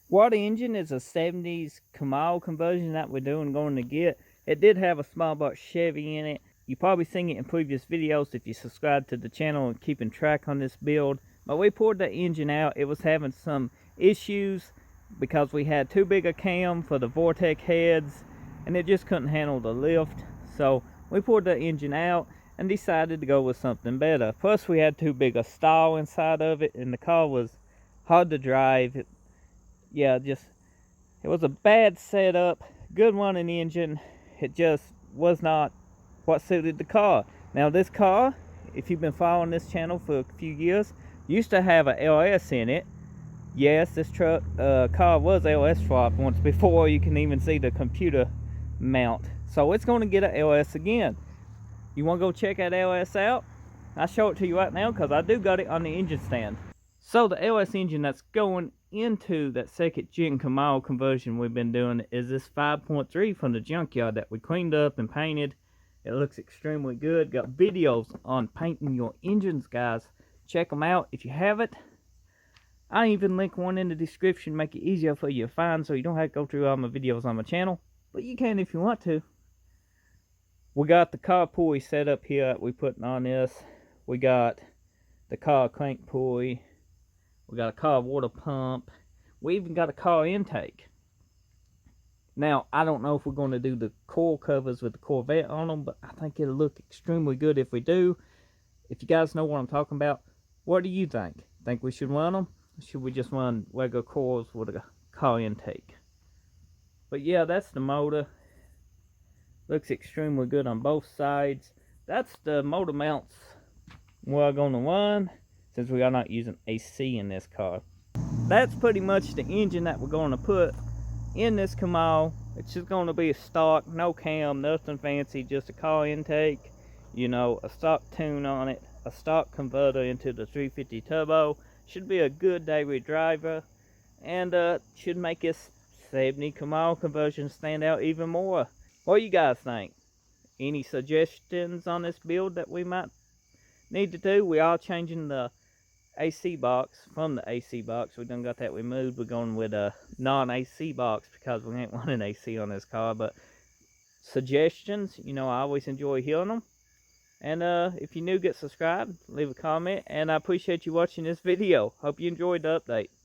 While the engine is a 70s Camaro conversion that we're going to get, it did have a small box Chevy in it. You probably seen it in previous videos if you subscribe to the channel and keeping track on this build. But we pulled the engine out. It was having some issues because we had too big a cam for the Vortex heads and it just couldn't handle the lift. So we pulled the engine out and decided to go with something better. Plus we had too big a stall inside of it and the car was hard to drive. Yeah, it was a bad setup, good running engine. It just was not what suited the car. Now this car, if you've been following this channel for a few years, used to have a LS in it. Yes, this car was LS swapped once before you can even see the computer mount. So it's going to get an LS again. You want to go check that LS out? I'll show it to you right now because I do got it on the engine stand. So the LS engine that's going into that second gen Camaro conversion we've been doing is this 5.3 from the junkyard that we cleaned up and painted. It looks extremely good. Got videos on painting your engines, guys. Check them out if you haven't. I even link one in the description, make it easier for you to find so you don't have to go through all my videos on my channel. But you can if you want to. We got the car pulley set up here that we putting on this. We got the car crank pulley. We got a car water pump. We even got a car intake. Now, I don't know if we're going to do the coil covers with the Corvette on them, but I think it'll look extremely good if we do. If you guys know what I'm talking about, what do you think? Think we should run them? Or should we just run regular coils with a car intake? But yeah, that's the motor. Looks extremely good on both sides. That's the motor mounts we're going to run, since we are not using AC in this car. That's pretty much the engine that we're going to put in this Camaro. It's just going to be a stock, no cam, nothing fancy, just a car intake, you know, a stock tune on it, a stock converter into the 350 turbo. Should be a good daily driver, and should make this 70 Camaro conversion stand out even more. What do you guys think? Any suggestions on this build that we might need to do? We are changing the AC box from the AC box. We done got that removed. We're going with a non-AC box because we ain't running AC on this car. But suggestions, you know, I always enjoy hearing them. And if you're new, get subscribed, leave a comment, and I appreciate you watching this video. Hope you enjoyed the update.